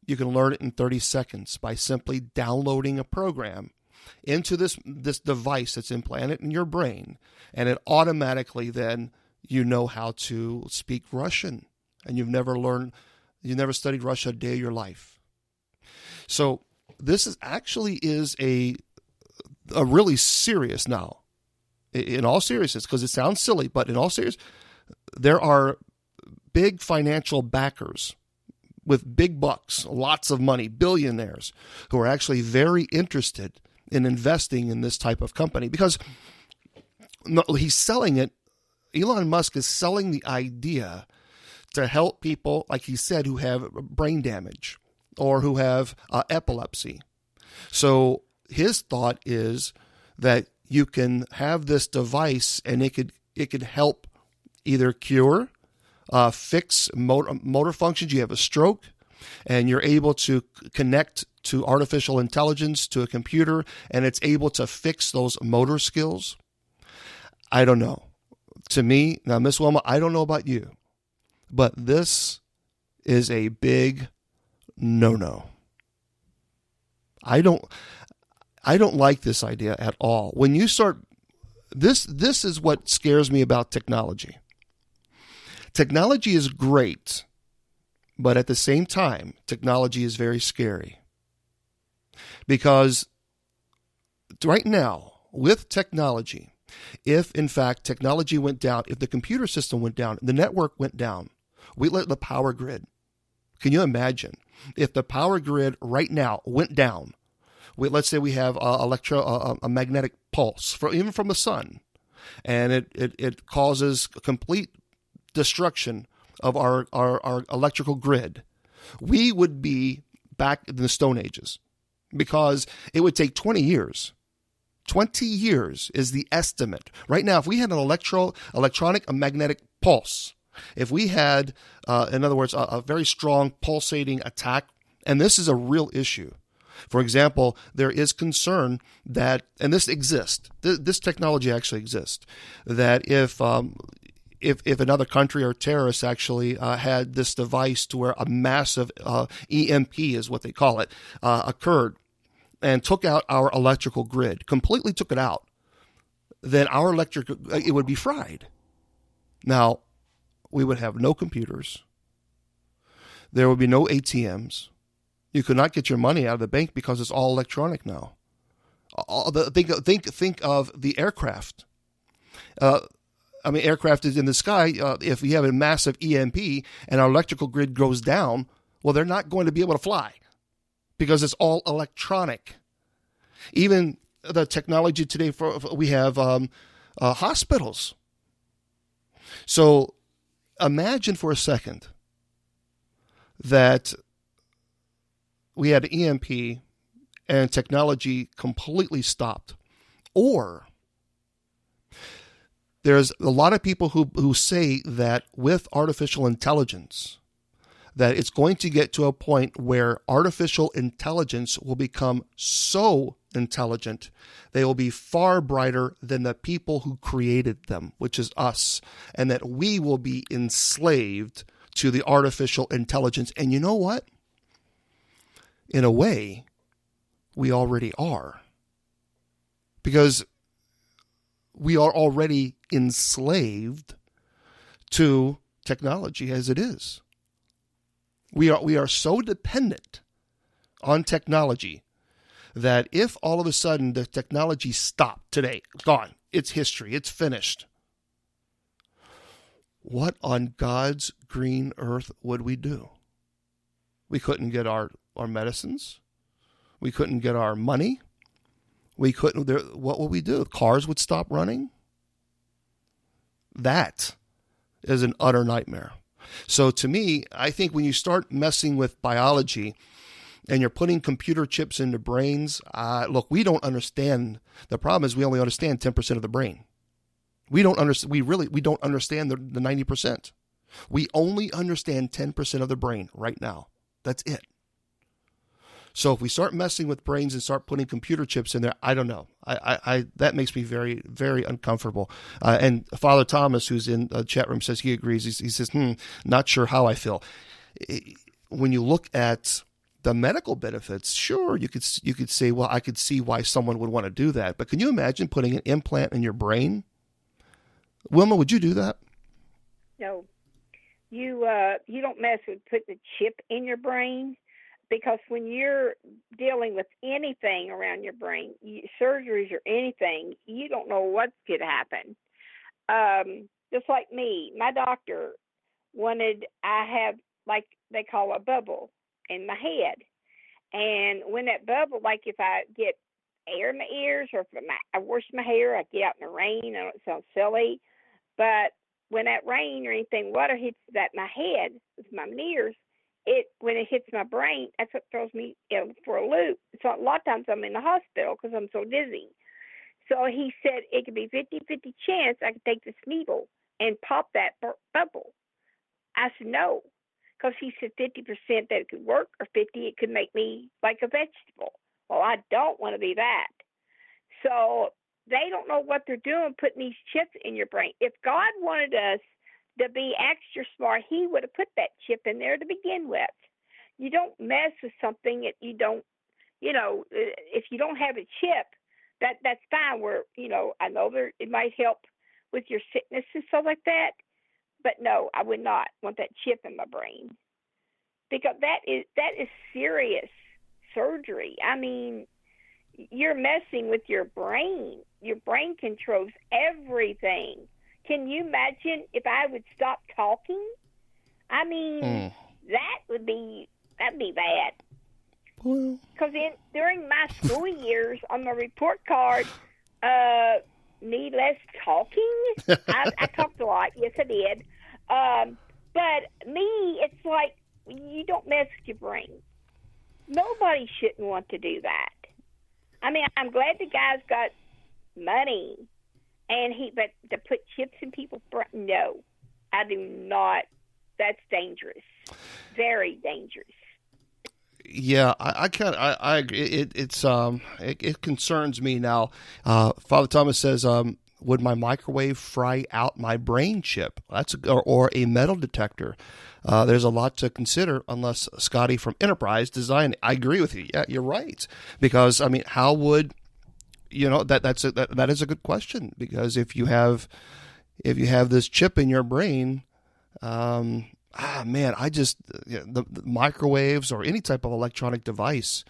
[SPEAKER 3] you can learn it in 30 seconds by simply downloading a program into this device that's implanted in your brain, and it automatically then you know how to speak Russian, and you've never studied Russian a day of your life. So this is a really serious now, in all seriousness, because it sounds silly, but in all seriousness, there are big financial backers with big bucks, lots of money, billionaires, who are actually very interested in investing in this type of company because he's selling it. Elon Musk is selling the idea to help people, like he said, who have brain damage or who have epilepsy. So his thought is that you can have this device and it could help either cure, fix motor functions. You have a stroke and you're able to connect to artificial intelligence, to a computer, and it's able to fix those motor skills. I don't know. To me, now, Miss Wilma, I don't know about you, but this is a big no-no. I don't like this idea at all. When you start, this is what scares me about technology. Technology is great, But at the same time, technology is very scary. Because right now, with technology, if in fact technology went down, if the computer system went down, the network went down, we let the power grid. Can you imagine if the power grid right now went down? Let's say we have a magnetic pulse, even from the sun, and it causes complete destruction of our electrical grid. We would be back in the Stone Ages, because it would take 20 years. 20 years is the estimate. Right now, if we had an electronic magnetic pulse, if we had, in other words, a very strong pulsating attack, and this is a real issue. For example, there is concern that, and this exists, this technology actually exists, that if another country or terrorists actually had this device to where a massive EMP is what they call it, occurred and took out our electrical grid, completely took it out, then our it would be fried. Now, we would have no computers. There would be no ATMs. You could not get your money out of the bank because it's all electronic now. Think of the aircraft. Aircraft is in the sky. If you have a massive EMP and our electrical grid goes down, well, they're not going to be able to fly because it's all electronic. Even the technology today, we have hospitals. So imagine for a second that we had an EMP and technology completely stopped. Or there's a lot of people who say that with artificial intelligence, that it's going to get to a point where artificial intelligence will become so intelligent, they will be far brighter than the people who created them, which is us, and that we will be enslaved to the artificial intelligence. And you know what? In a way, we already are. Because we are already enslaved to technology as it is. We are so dependent on technology that if all of a sudden the technology stopped today, gone, it's history, it's finished, what on God's green earth would we do? We couldn't get our medicines. We couldn't get our money. What would we do? Cars would stop running. That is an utter nightmare. So to me, I think when you start messing with biology and you're putting computer chips into brains, look, we don't understand. The problem is we only understand 10% of the brain. We don't understand. We don't understand the 90%. We only understand 10% of the brain right now. That's it. So if we start messing with brains and start putting computer chips in there, I don't know. I that makes me very, very uncomfortable. And Father Thomas, who's in the chat room, says he agrees. He says, not sure how I feel. When you look at the medical benefits, sure, you could say, well, I could see why someone would want to do that. But can you imagine putting an implant in your brain? Wilma, would you do that?
[SPEAKER 4] No. You don't mess with putting a chip in your brain. Because when you're dealing with anything around your brain, surgeries or anything, you don't know what could happen. Just like me, my doctor I have, like they call a bubble in my head. And when that bubble, like if I get air in my ears or if I wash my hair, I get out in the rain, I know it sounds silly, but when that rain or anything, water hits my head with my ears, when it hits my brain, that's what throws me for a loop. So a lot of times I'm in the hospital because I'm so dizzy. So he said it could be 50-50 chance I could take this needle and pop that bubble. I said no, because he said 50% that it could work, or 50% it could make me like a vegetable. Well, I don't want to be that. So they don't know what they're doing putting these chips in your brain. If God wanted us to be extra smart, he would have put that chip in there to begin with. You don't mess with something that you don't, if you don't have a chip, that's fine. Where, I know it might help with your sickness and stuff like that, but no, I would not want that chip in my brain. because that is serious surgery. I mean, you're messing with your brain. Your brain controls everything. Can you imagine if I would stop talking? I mean, that'd be bad.
[SPEAKER 3] Well,
[SPEAKER 4] Because during my school years, on my report card, need less talking. I talked a lot. Yes, I did. But me, it's like you don't mess with your brain. Nobody shouldn't want to do that. I mean, I'm glad the guy's got money, but to put chips in people's brain, no, I do not. That's dangerous. Very dangerous.
[SPEAKER 3] yeah, I agree. It concerns me now. Father Thomas says, would my microwave fry out my brain chip? Or a metal detector. There's a lot to consider unless Scotty from Enterprise designed it. I agree with you. Yeah, you're right. Because I mean, how would that is a good question, because if you have this chip in your brain, man, the microwaves or any type of electronic device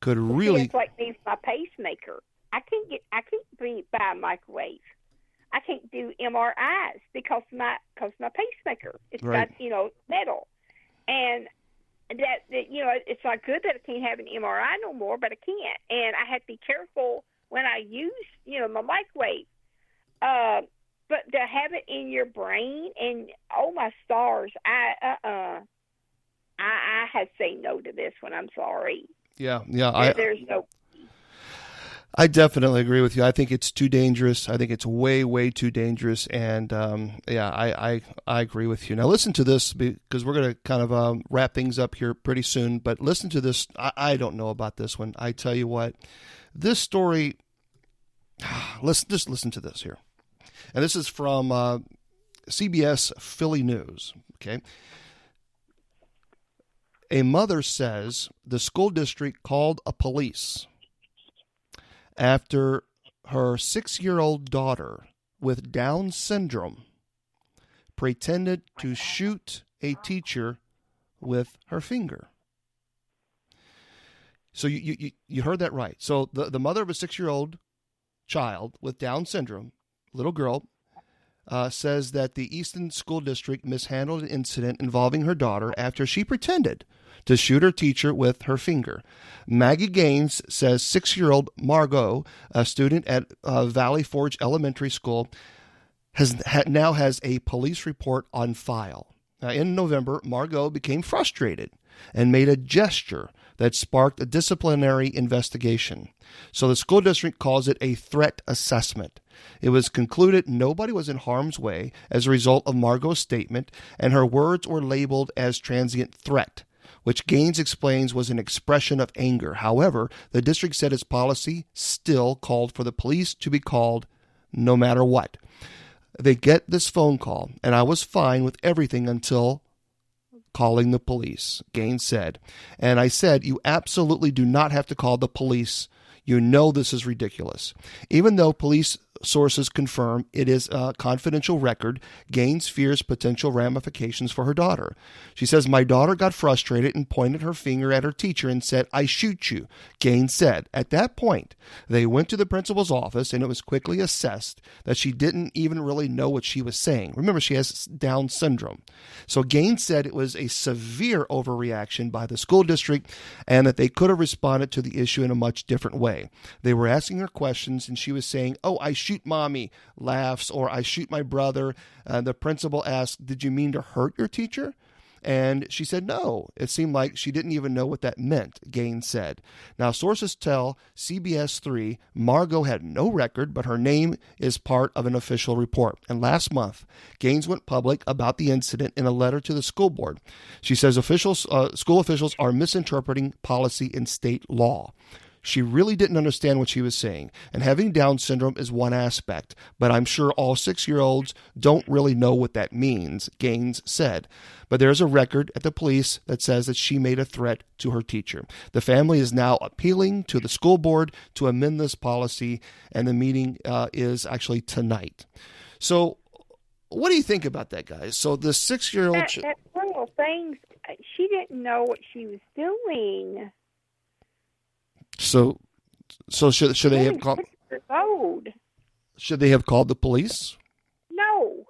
[SPEAKER 3] could really.
[SPEAKER 4] It's like me with my pacemaker. I can't buy a microwave. I can't do MRIs because my pacemaker. It's
[SPEAKER 3] Right.
[SPEAKER 4] got metal, and that it's not good that I can't have an MRI no more. But I can't, and I have to be careful when I use my microwave. But to have it in your brain, and oh my stars, I have to say no to this one. I'm sorry.
[SPEAKER 3] Yeah.
[SPEAKER 4] There's no.
[SPEAKER 3] I definitely agree with you. I think it's too dangerous. I think it's way, way too dangerous. And I agree with you. Now listen to this, because we're going to kind of wrap things up here pretty soon. But listen to this. I don't know about this one. I tell you what, this story. Just listen to this here, and this is from CBS Philly News. Okay. A mother says the school district called a police after her 6-year-old daughter with Down syndrome pretended to shoot a teacher with her finger. So you heard that right. So the mother of a 6-year-old child with Down syndrome, little girl, says that the Easton School District mishandled an incident involving her daughter after she pretended to shoot her teacher with her finger. Maggie Gaines says 6-year-old Margot, a student at Valley Forge Elementary School, now has a police report on file. Now, in November, Margot became frustrated and made a gesture that sparked a disciplinary investigation. So the school district calls it a threat assessment. It was concluded nobody was in harm's way as a result of Margot's statement, and her words were labeled as transient threat, which Gaines explains was an expression of anger. However, the district said its policy still called for the police to be called no matter what. They get this phone call, and I was fine with everything until calling the police, Gaines said. And I said, you absolutely do not have to call the police. You know this is ridiculous. Even though police sources confirm it is a confidential record, Gaines fears potential ramifications for her daughter. She says, my daughter got frustrated and pointed her finger at her teacher and said, I shoot you, Gaines said. At that point, they went to the principal's office, and it was quickly assessed that she didn't even really know what she was saying. Remember, she has Down syndrome. So Gaines said it was a severe overreaction by the school district and that they could have responded to the issue in a much different way. They were asking her questions, and she was saying, oh, I shoot mommy, laughs, or I shoot my brother. The principal asked, did you mean to hurt your teacher? And she said no. It seemed like she didn't even know what that meant, Gaines said. Now, sources tell CBS 3 Margot had no record, but her name is part of an official report. And last month, Gaines went public about the incident in a letter to the school board. She says school officials are misinterpreting policy and state law. She really didn't understand what she was saying, and having Down syndrome is one aspect, but I'm sure all 6-year-olds don't really know what that means, Gaines said. But there's a record at the police that says that she made a threat to her teacher. The family is now appealing to the school board to amend this policy, and the meeting is actually tonight. So what do you think about that, guys? So the 6-year-old...
[SPEAKER 4] That's one of the things she didn't know what she was doing.
[SPEAKER 3] So should they have called?
[SPEAKER 4] 6 years old.
[SPEAKER 3] Should they have called the police?
[SPEAKER 4] No.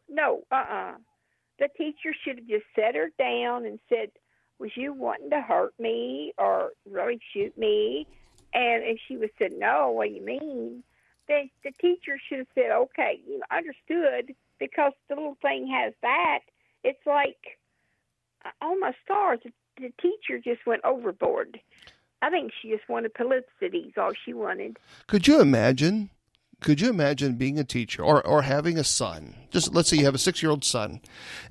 [SPEAKER 4] The teacher should have just set her down and said, "Was you wanting to hurt me or really shoot me?" And if she would have said, "No, what do you mean?" then the teacher should have said, "Okay, understood," because the little thing has that. It's like, oh my stars, the teacher just went overboard. I think she just wanted publicity is all she wanted.
[SPEAKER 3] Could you imagine? Could you imagine being a teacher or having a son? Just let's say you have a 6-year-old son,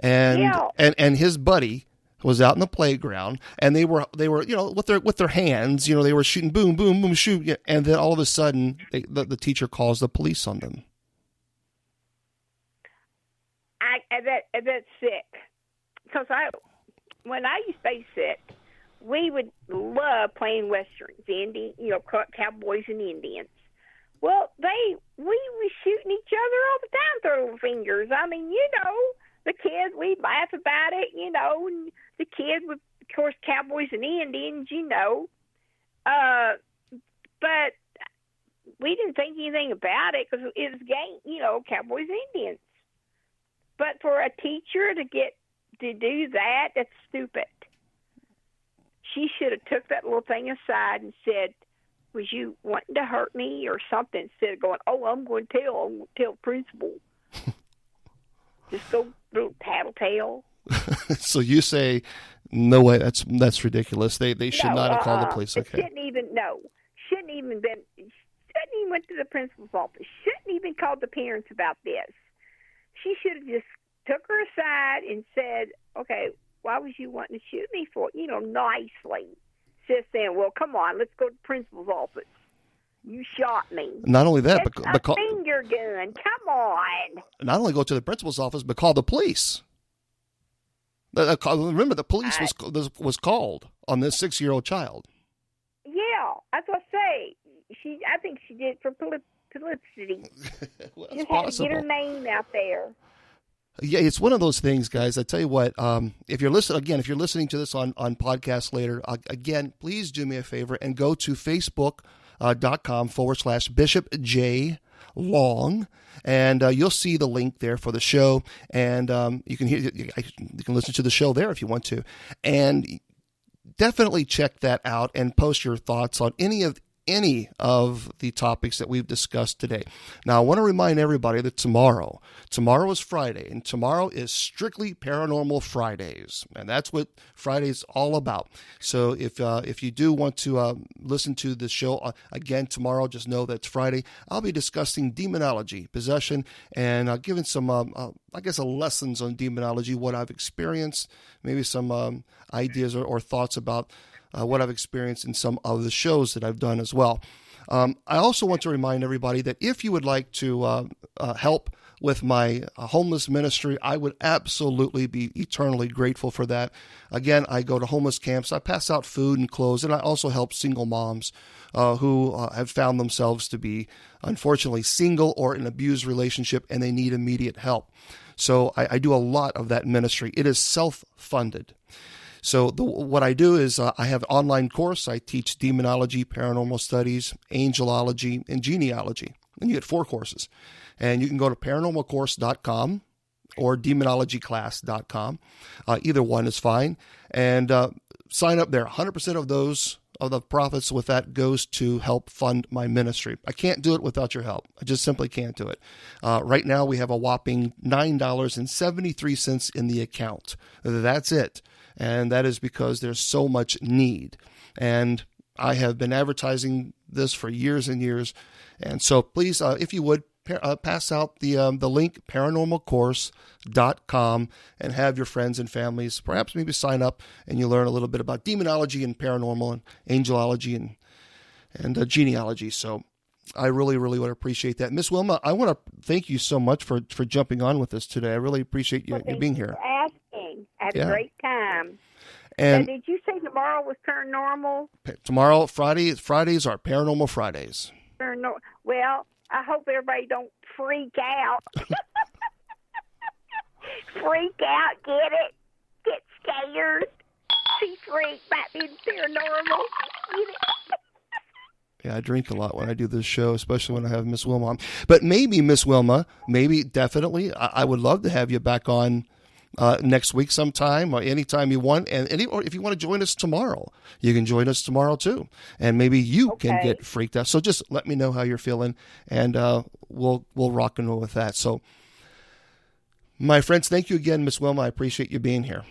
[SPEAKER 3] and his buddy was out in the playground, and they were with their hands, they were shooting, boom, boom, boom, shoot, and then all of a sudden the teacher calls the police on them.
[SPEAKER 4] That's sick. Because when I used to babysit, we would love playing westerns, cowboys and Indians. Well, we were shooting each other all the time with our little fingers. I mean, the kids, we'd laugh about it, and the kids would, of course, cowboys and Indians, but we didn't think anything about it because it was game, cowboys and Indians. But for a teacher to do that, that's stupid. She should have took that little thing aside and said, "Was you wanting to hurt me or something?" Instead of going, "Oh, I'm going to tell principal." Just go little tattletale.
[SPEAKER 3] So you say, no way, that's ridiculous. They should not have called the police. Okay.
[SPEAKER 4] Shouldn't even went to the principal's office. Shouldn't even called the parents about this. She should have just took her aside and said, "Okay, why was you wanting to shoot me for?" Nicely. Just saying, "Well, come on, let's go to the principal's office. You shot me."
[SPEAKER 3] Not only that,
[SPEAKER 4] but a finger gun. Come on.
[SPEAKER 3] Not only go to the principal's office, but call the police. Remember, the police was called on this 6-year-old child.
[SPEAKER 4] Yeah, that's what I say. I think she did it for publicity.
[SPEAKER 3] Well,
[SPEAKER 4] just had to get her name out there.
[SPEAKER 3] Yeah, it's one of those things, guys. I tell you what, if you're listening to this on podcast later, again, please do me a favor and go to facebook.com/Bishop J. Long, and you'll see the link there for the show, and you can listen to the show there if you want to, and definitely check that out and post your thoughts on any of the topics that we've discussed today. Now, I want to remind everybody that tomorrow is Friday, and tomorrow is strictly Paranormal Fridays, and that's what Friday's all about. So if you do want to listen to the show again tomorrow, just know that it's Friday. I'll be discussing demonology, possession, and giving some, lessons on demonology, what I've experienced, maybe some ideas or thoughts about what I've experienced in some of the shows that I've done as well. I also want to remind everybody that if you would like to help with my homeless ministry, I would absolutely be eternally grateful for that. Again, I go to homeless camps, I pass out food and clothes, and I also help single moms who have found themselves to be, unfortunately, single or in an abused relationship, and they need immediate help. So I do a lot of that ministry. It is self-funded. So what I do is I have an online course. I teach demonology, paranormal studies, angelology, and genealogy. And you get 4 courses. And you can go to paranormalcourse.com or demonologyclass.com. Either one is fine. And sign up there. 100% of the profits with that goes to help fund my ministry. I can't do it without your help. I just simply can't do it. Right now we have a whopping $9.73 in the account. That's it. And that is because there's so much need. And I have been advertising this for years and years. And so please, if you would, pass out the link, paranormalcourse.com, and have your friends and families perhaps maybe sign up, and you learn a little bit about demonology and paranormal and angelology and genealogy. So I really, really would appreciate that. Miss Wilma, I want to thank you so much for jumping on with us today. I really appreciate you being here.
[SPEAKER 4] For asking. I had a great time.
[SPEAKER 3] And
[SPEAKER 4] did you say tomorrow was paranormal?
[SPEAKER 3] Tomorrow, Fridays are Paranormal Fridays.
[SPEAKER 4] Well, I hope everybody don't freak out. Freak out, get it? Get scared? See drink might be paranormal. You know?
[SPEAKER 3] Yeah, I drink a lot when I do this show, especially when I have Miss Wilma on. But maybe, Miss Wilma, definitely, I would love to have you back on next week sometime or anytime you want. Or if you want to join us tomorrow, you can join us tomorrow too. And maybe you can get freaked out. So just let me know how you're feeling, and we'll rock and roll with that. So, my friends, thank you again, Miss Wilma. I appreciate you being here.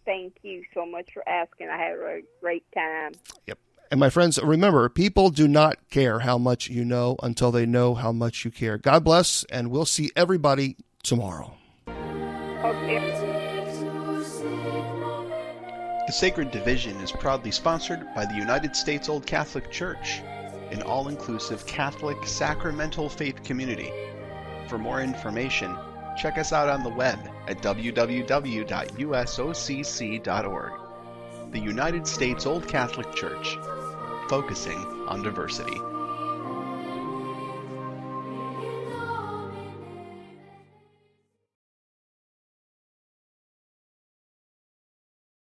[SPEAKER 4] Thank you so much for asking. I had a great time.
[SPEAKER 3] Yep. And my friends, remember, people do not care how much you know until they know how much you care. God bless, and we'll see everybody tomorrow.
[SPEAKER 4] Okay.
[SPEAKER 6] The Sacred Division is proudly sponsored by the United States Old Catholic Church, an all-inclusive Catholic sacramental faith community. For more information, check us out on the web at www.usocc.org. The United States Old Catholic Church, focusing on diversity.